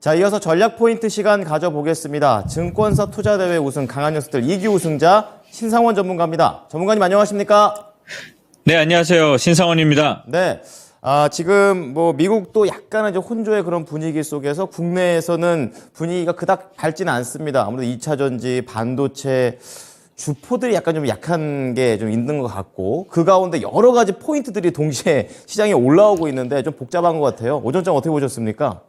자, 이어서 전략 포인트 시간 가져보겠습니다. 증권사 투자대회 우승 강한 녀석들 2기 우승자 신상원 전문가입니다. 전문가님 안녕하십니까? 네, 안녕하세요. 신상원입니다. 네. 지금 미국도 약간의 혼조의 그런 분위기 속에서 국내에서는 분위기가 그닥 밝지는 않습니다. 아무래도 2차 전지, 반도체, 주포들이 약간 좀 약한 게 좀 있는 것 같고 그 가운데 여러 가지 포인트들이 동시에 시장에 올라오고 있는데 좀 복잡한 것 같아요. 오전장 어떻게 보셨습니까?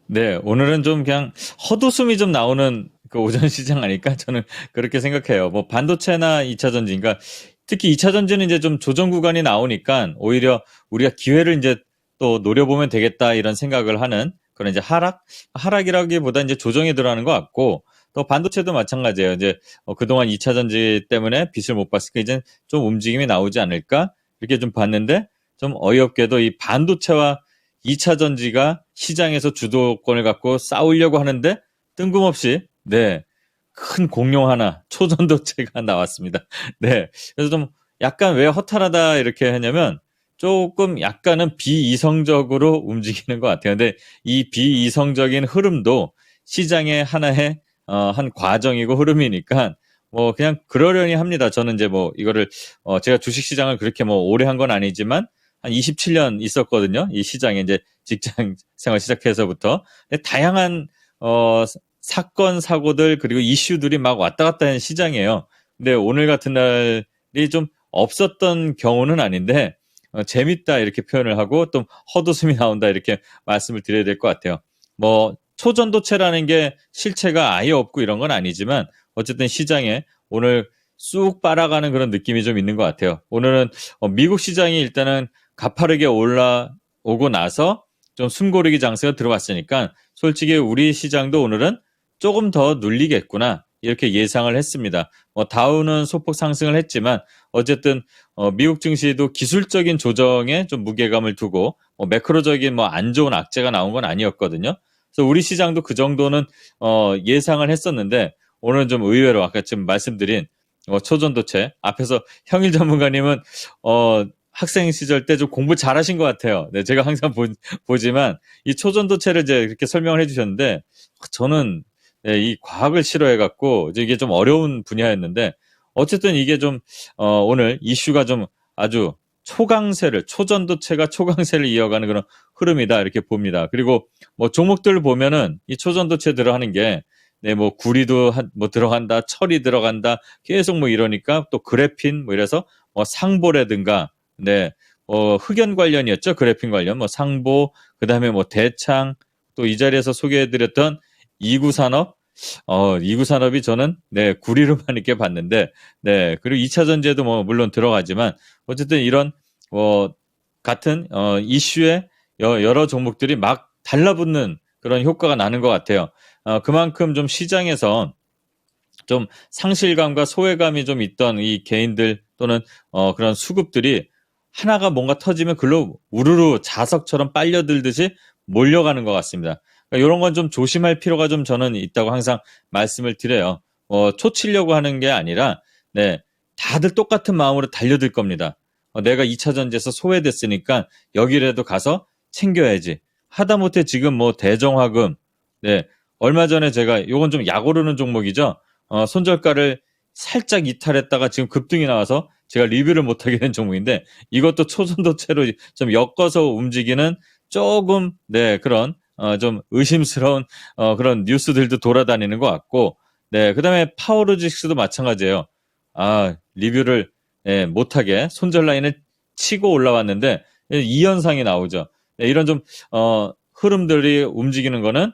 네, 오늘은 좀 그냥 헛웃음이 좀 나오는 그 오전 시장 아닐까? 저는 그렇게 생각해요. 뭐 반도체나 2차 전지, 그러니까 특히 2차 전지는 이제 좀 조정 구간이 나오니까 오히려 우리가 기회를 이제 또 노려보면 되겠다 이런 생각을 하는 그런 이제 하락이라기보다 이제 조정에 들어가는 것 같고 또 반도체도 마찬가지예요. 이제 그동안 2차 전지 때문에 빛을 못 봤으니까 이제 좀 움직임이 나오지 않을까? 이렇게 좀 봤는데 좀 어이없게도 이 반도체와 2차 전지가 시장에서 주도권을 갖고 싸우려고 하는데 뜬금없이 큰 공룡 하나 초전도체가 나왔습니다. 네. 그래서 좀 약간 왜 허탈하다 이렇게 하냐면 조금 약간은 비이성적으로 움직이는 것 같아요. 근데 이 비이성적인 흐름도 시장의 하나의 한 과정이고 흐름이니까 뭐 그냥 그러려니 합니다. 저는 이제 뭐 이거를 제가 주식 시장을 그렇게 뭐 오래 한 건 아니지만 한 27년 있었거든요. 이 시장에 이제 직장 생활 시작해서부터. 다양한 사건, 사고들 그리고 이슈들이 막 왔다 갔다 하는 시장이에요. 근데 오늘 같은 날이 좀 없었던 경우는 아닌데 재밌다 이렇게 표현을 하고 또 헛웃음이 나온다 이렇게 말씀을 드려야 될 것 같아요. 뭐 초전도체라는 게 실체가 아예 없고 이런 건 아니지만 어쨌든 시장에 오늘 쑥 빨아가는 그런 느낌이 좀 있는 것 같아요. 오늘은 미국 시장이 일단은 가파르게 올라오고 나서 좀 숨고르기 장세가 들어왔으니까 솔직히 우리 시장도 오늘은 조금 더 눌리겠구나 이렇게 예상을 했습니다. 다우는 소폭 상승을 했지만 어쨌든 미국 증시도 기술적인 조정에 좀 무게감을 두고 매크로적인 안 좋은 악재가 나온 건 아니었거든요. 그래서 우리 시장도 그 정도는 예상을 했었는데 오늘은 좀 의외로 아까 지금 말씀드린 초전도체 앞에서 형일 전문가님은 학생 시절 때 좀 공부 잘하신 것 같아요. 네, 제가 항상 보지만 이 초전도체를 이제 이렇게 설명을 해주셨는데 저는 이 과학을 싫어해갖고 이게 좀 어려운 분야였는데 어쨌든 이게 좀 오늘 이슈가 좀 아주 초전도체가 초강세를 이어가는 그런 흐름이다 이렇게 봅니다. 그리고 종목들 보면은 이 초전도체 들어가는 게 뭐 구리도 들어간다, 철이 들어간다, 계속 이러니까 또 그래핀 이래서 상보라든가 흑연 관련이었죠. 그래핀 관련 상보, 그다음에 대창, 또 이 자리에서 소개해드렸던 이구산업, 이구산업이 저는 구리로만 이렇게 봤는데 그리고 2차 전지에도 물론 들어가지만 어쨌든 이런 같은 이슈에 여러 종목들이 막 달라붙는 그런 효과가 나는 것 같아요. 그만큼 좀 시장에서 좀 상실감과 소외감이 좀 있던 이 개인들 또는 그런 수급들이 하나가 뭔가 터지면 글로 우르르 자석처럼 빨려들듯이 몰려가는 것 같습니다. 그러니까 이런 건 좀 조심할 필요가 좀 저는 있다고 항상 말씀을 드려요. 초치려고 하는 게 아니라 다들 똑같은 마음으로 달려들 겁니다. 내가 2차 전지에서 소외됐으니까 여기라도 가서 챙겨야지. 하다못해 지금 대정화금, 얼마 전에 제가 요건 좀 약 오르는 종목이죠. 손절가를 살짝 이탈했다가 지금 급등이 나와서 제가 리뷰를 못하게 된 종목인데 이것도 초전도체로 좀 엮어서 움직이는 조금 그런 좀 의심스러운 그런 뉴스들도 돌아다니는 것 같고 그다음에 파워로직스도 마찬가지예요. 리뷰를 못하게 손절 라인을 치고 올라왔는데 이 현상이 나오죠. 이런 좀 흐름들이 움직이는 거는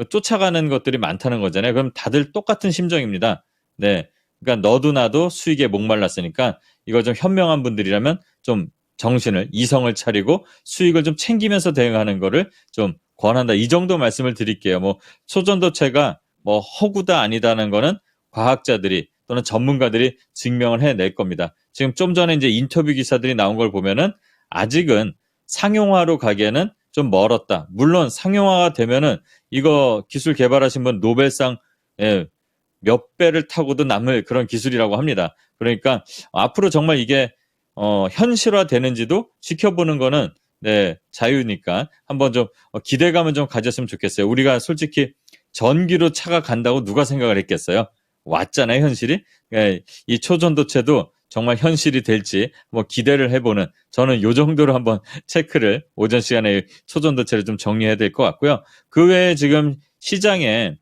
쫓아가는 것들이 많다는 거잖아요. 그럼 다들 똑같은 심정입니다. 그러니까 너도 나도 수익에 목말랐으니까 이거 좀 현명한 분들이라면 좀 이성을 차리고 수익을 좀 챙기면서 대응하는 거를 좀 권한다. 이 정도 말씀을 드릴게요. 초전도체가 허구다 아니다는 거는 과학자들이 또는 전문가들이 증명을 해낼 겁니다. 지금 좀 전에 이제 인터뷰 기사들이 나온 걸 보면은 아직은 상용화로 가기에는 좀 멀었다. 물론 상용화가 되면은 이거 기술 개발하신 분 노벨상 몇 배를 타고도 남을 그런 기술이라고 합니다. 그러니까 앞으로 정말 이게 현실화 되는지도 지켜보는 거는 네, 자유니까 한번 좀 기대감을 좀 가졌으면 좋겠어요. 우리가 솔직히 전기로 차가 간다고 누가 생각을 했겠어요? 왔잖아요, 현실이. 예, 이 초전도체도 정말 현실이 될지 뭐 기대를 해보는 저는 요 정도로 한번 체크를 오전 시간에 초전도체를 좀 정리해야 될 것 같고요. 그 외에 지금 시장에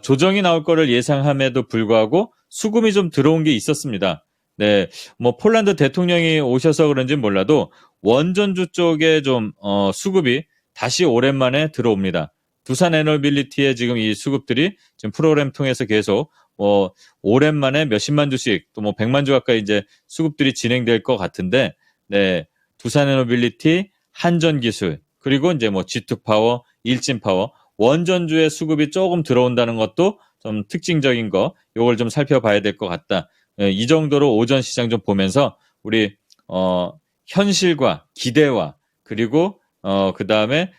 조정이 나올 거를 예상함에도 불구하고 수급이 좀 들어온 게 있었습니다. 네, 뭐 폴란드 대통령이 오셔서 그런지 몰라도 원전주 쪽에 좀 수급이 다시 오랜만에 들어옵니다. 두산 에너빌리티의 지금 이 수급들이 지금 프로그램 통해서 계속 오랜만에 몇십만 주씩 또 뭐 100만 주 가까이 이제 수급들이 진행될 것 같은데, 네, 두산 에너빌리티, 한전기술, 그리고 이제 뭐 G2파워, 일진파워, 원전주의 수급이 조금 들어온다는 것도 좀 특징적인 거, 요걸 좀 살펴봐야 될 것 같다. 예, 이 정도로 오전 시장 좀 보면서 우리 현실과 기대와 그리고 그다음에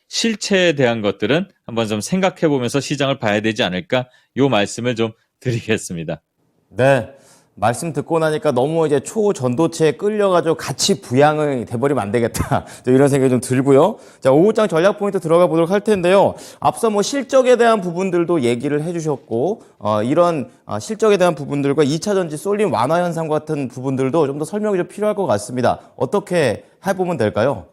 실체에 대한 것들은 한번 좀 생각해 보면서 시장을 봐야 되지 않을까 요 말씀을 좀 드리겠습니다. 네. 말씀 듣고 나니까 너무 이제 초전도체에 끌려가지고 같이 부양이 돼버리면 안 되겠다. 이런 생각이 좀 들고요. 자, 오후장 전략 포인트 들어가 보도록 할 텐데요. 앞서 뭐 실적에 대한 부분들도 얘기를 해주셨고, 이런 실적에 대한 부분들과 2차 전지 쏠림 완화 현상 같은 부분들도 좀 더 설명이 좀 필요할 것 같습니다. 어떻게 해보면 될까요?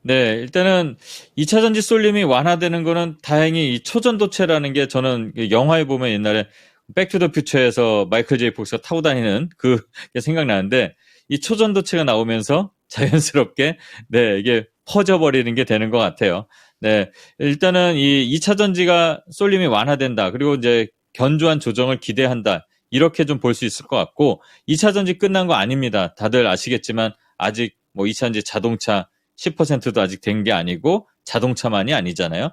네, 일단은 2차 전지 쏠림이 완화되는 거는 다행히 이 초전도체라는 게 저는 영화에 보면 옛날에 백투더 퓨처에서 마이클 제이 폭스가 타고 다니는 그게 생각나는데 이 초전도체가 나오면서 자연스럽게 네, 이게 퍼져버리는 게 되는 것 같아요. 네, 일단은 이 2차 전지가 쏠림이 완화된다. 그리고 이제 견조한 조정을 기대한다. 이렇게 좀 볼 수 있을 것 같고 2차 전지 끝난 거 아닙니다. 다들 아시겠지만 아직 뭐 2차 전지 자동차 10%도 아직 된 게 아니고 자동차만이 아니잖아요.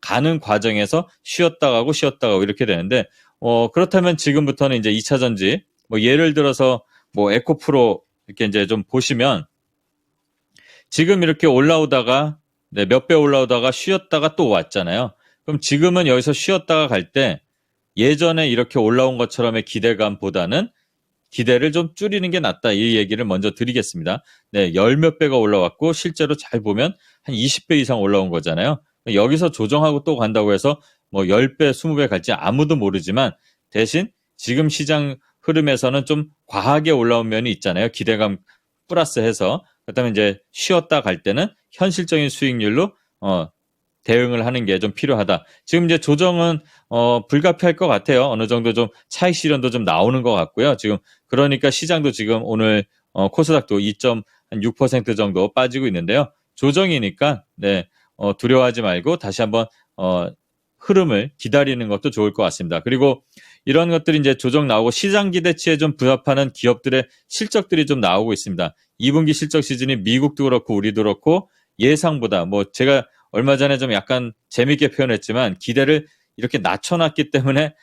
가는 과정에서 쉬었다 가고 쉬었다 가고 이렇게 되는데 그렇다면 지금부터는 이제 2차 전지 뭐 예를 들어서 뭐 에코프로 이렇게 이제 좀 보시면 지금 이렇게 올라오다가 네, 몇 배 올라오다가 쉬었다가 또 왔잖아요. 그럼 지금은 여기서 쉬었다가 갈 때 예전에 이렇게 올라온 것처럼의 기대감보다는 기대를 좀 줄이는 게 낫다. 이 얘기를 먼저 드리겠습니다. 네, 열 몇 배가 올라왔고 실제로 잘 보면 한 20배 이상 올라온 거잖아요. 여기서 조정하고 또 간다고 해서 뭐 10배, 20배 갈지 아무도 모르지만 대신 지금 시장 흐름에서는 좀 과하게 올라온 면이 있잖아요. 기대감 플러스해서 그다음에 이제 쉬었다 갈 때는 현실적인 수익률로 대응을 하는 게 좀 필요하다. 지금 이제 조정은 불가피할 것 같아요. 어느 정도 좀 차익 실현도 좀 나오는 것 같고요. 지금 그러니까 시장도 지금 오늘 코스닥도 2.6% 정도 빠지고 있는데요. 조정이니까 네, 두려워하지 말고 다시 한번 흐름을 기다리는 것도 좋을 것 같습니다. 그리고 이런 것들이 이제 조정 나오고 시장 기대치에 좀 부합하는 기업들의 실적들이 좀 나오고 있습니다. 2분기 실적 시즌이 미국도 그렇고 우리도 그렇고 예상보다 뭐 제가 얼마 전에 좀 약간 재밌게 표현했지만 기대를 이렇게 낮춰놨기 때문에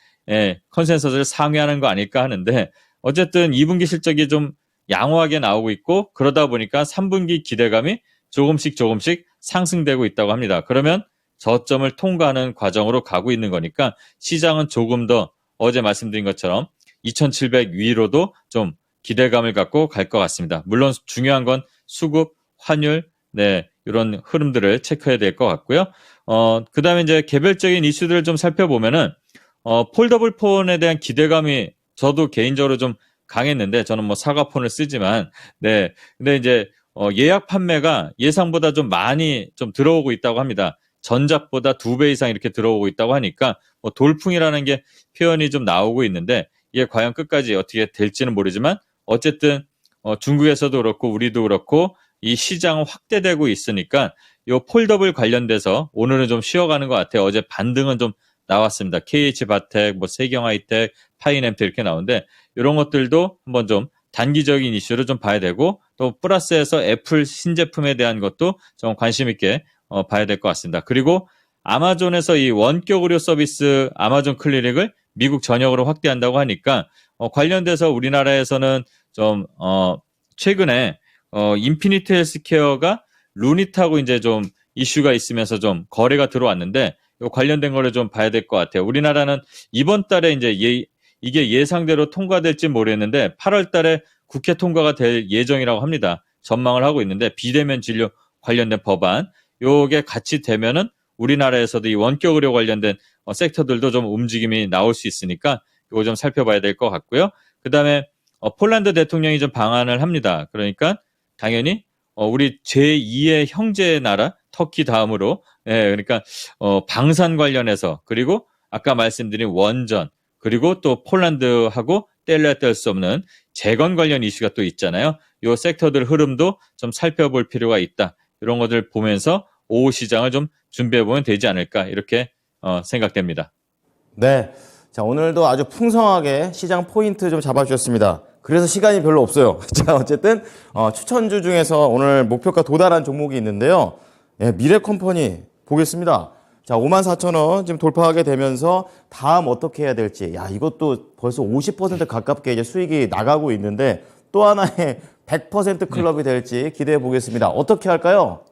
컨센서스를 상회하는 거 아닐까 하는데 어쨌든 2분기 실적이 좀 양호하게 나오고 있고 그러다 보니까 3분기 기대감이 조금씩 상승되고 있다고 합니다. 그러면 저점을 통과하는 과정으로 가고 있는 거니까 시장은 조금 더 어제 말씀드린 것처럼 2,700 위로도 좀 기대감을 갖고 갈 것 같습니다. 물론 중요한 건 수급, 환율, 네, 이런 흐름들을 체크해야 될 것 같고요. 그 다음에 이제 개별적인 이슈들을 좀 살펴보면은, 폴더블 폰에 대한 기대감이 저도 개인적으로 좀 강했는데, 저는 뭐 사과폰을 쓰지만, 네. 근데 이제, 예약 판매가 예상보다 좀 많이 좀 들어오고 있다고 합니다. 전작보다 2배 이상 이렇게 들어오고 있다고 하니까, 뭐 돌풍이라는 게 표현이 좀 나오고 있는데, 이게 과연 끝까지 어떻게 될지는 모르지만, 어쨌든, 중국에서도 그렇고, 우리도 그렇고, 이 시장은 확대되고 있으니까 요 폴더블 관련돼서 오늘은 좀 쉬어가는 것 같아요. 어제 반등은 좀 나왔습니다. KH바텍, 뭐 세경하이텍, 파이낸트 이렇게 나오는데 이런 것들도 한번 좀 단기적인 이슈를 좀 봐야 되고 또 플러스해서 애플 신제품에 대한 것도 좀 관심 있게 봐야 될 것 같습니다. 그리고 아마존에서 이 원격 의료 서비스 아마존 클리닉을 미국 전역으로 확대한다고 하니까 관련돼서 우리나라에서는 좀 최근에 인피니트 헬스케어가 루닛하고 이제 좀 이슈가 있으면서 좀 거래가 들어왔는데 요 관련된 거를 좀 봐야 될 것 같아요. 우리나라는 이번 달에 이제 이게 예상대로 통과될지 모르겠는데 8월 달에 국회 통과가 될 예정이라고 합니다. 전망을 하고 있는데 비대면 진료 관련된 법안 요게 같이 되면은 우리나라에서도 이 원격 의료 관련된 섹터들도 좀 움직임이 나올 수 있으니까 요거 좀 살펴봐야 될 것 같고요. 그다음에 폴란드 대통령이 좀 방한을 합니다. 그러니까 당연히 우리 제2의 형제 나라 터키 다음으로 그러니까 방산 관련해서 그리고 아까 말씀드린 원전 그리고 또 폴란드하고 뗄래야 뗄 수 없는 재건 관련 이슈가 또 있잖아요. 이 섹터들 흐름도 좀 살펴볼 필요가 있다. 이런 것들 보면서 오후 시장을 좀 준비해보면 되지 않을까 이렇게 생각됩니다. 네. 자, 오늘도 아주 풍성하게 시장 포인트 좀 잡아주셨습니다. 그래서 시간이 별로 없어요. 자, 어쨌든 추천주 중에서 오늘 목표가 도달한 종목이 있는데요. 미래컴퍼니 보겠습니다. 자, 54,000원 지금 돌파하게 되면서 다음 어떻게 해야 될지. 야, 이것도 벌써 50% 가깝게 이제 수익이 나가고 있는데 또 하나의 100% 클럽이 될지 기대해 보겠습니다. 어떻게 할까요?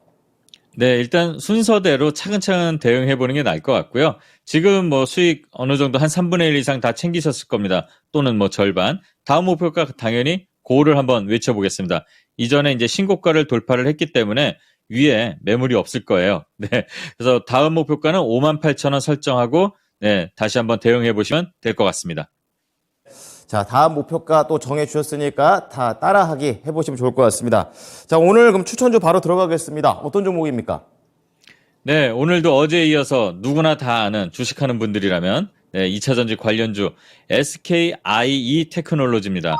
네, 일단 순서대로 차근차근 대응해보는 게 나을 것 같고요. 지금 뭐 수익 어느 정도 한 3분의 1 이상 다 챙기셨을 겁니다. 또는 뭐 절반. 다음 목표가 당연히 고를 한번 외쳐보겠습니다. 이전에 이제 신고가를 돌파를 했기 때문에 위에 매물이 없을 거예요. 네. 그래서 다음 목표가는 58,000원 설정하고 네, 다시 한번 대응해 보시면 될 것 같습니다. 자, 다음 목표가 또 정해주셨으니까 다 따라하기 해보시면 좋을 것 같습니다. 자, 오늘 그럼 추천주 바로 들어가겠습니다. 어떤 종목입니까? 네, 오늘도 어제에 이어서 누구나 다 아는 주식하는 분들이라면 네, 2차전지 관련주 SKIE 테크놀로지입니다.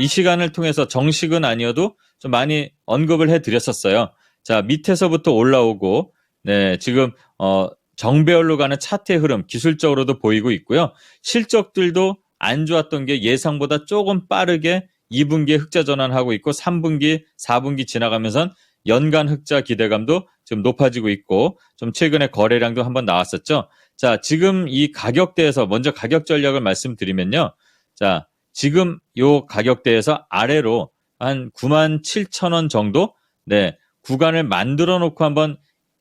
이 시간을 통해서 정식은 아니어도 좀 많이 언급을 해드렸었어요. 자, 밑에서부터 올라오고 네, 지금 정배열로 가는 차트의 흐름 기술적으로도 보이고 있고요. 실적들도 안 좋았던 게 예상보다 조금 빠르게 2분기에 흑자 전환하고 있고 3분기, 4분기 지나가면서 연간 흑자 기대감도 지금 높아지고 있고 좀 최근에 거래량도 한번 나왔었죠. 자, 지금 이 가격대에서 먼저 가격 전략을 말씀드리면요. 자, 지금 요 가격대에서 아래로 한 97,000원 정도 네, 구간을 만들어 놓고 한번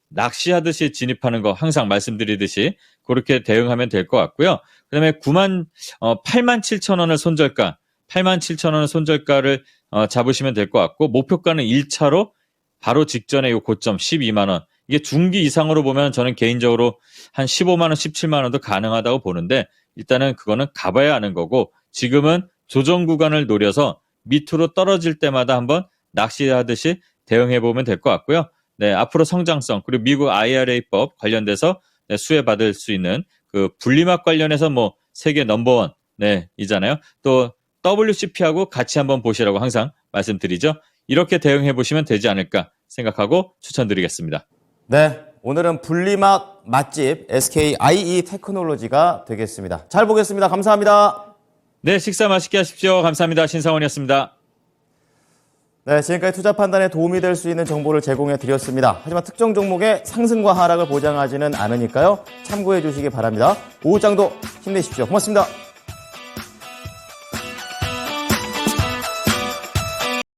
낚시하듯이 진입하는 거 항상 말씀드리듯이 그렇게 대응하면 될 것 같고요. 그다음에 87,000원을 손절가, 87,000원을 손절가를 잡으시면 될 것 같고 목표가는 1차로 바로 직전에 요 고점 12만 원. 이게 중기 이상으로 보면 저는 개인적으로 한 15만 원, 17만 원도 가능하다고 보는데 일단은 그거는 가봐야 하는 거고 지금은 조정 구간을 노려서 밑으로 떨어질 때마다 한번 낚시하듯이 대응해 보면 될 것 같고요. 네, 앞으로 성장성 그리고 미국 IRA법 관련돼서 네, 수혜받을 수 있는 그 분리막 관련해서 뭐 세계 넘버원 네, 이잖아요. 또 WCP하고 같이 한번 보시라고 항상 말씀드리죠. 이렇게 대응해 보시면 되지 않을까 생각하고 추천드리겠습니다. 네, 오늘은 분리막 맛집 SKIE 테크놀로지가 되겠습니다. 잘 보겠습니다. 감사합니다. 네, 식사 맛있게 하십시오. 감사합니다. 신상원이었습니다. 네, 지금까지 투자 판단에 도움이 될 수 있는 정보를 제공해 드렸습니다. 하지만 특정 종목의 상승과 하락을 보장하지는 않으니까요. 참고해 주시기 바랍니다. 오후장도 힘내십시오. 고맙습니다.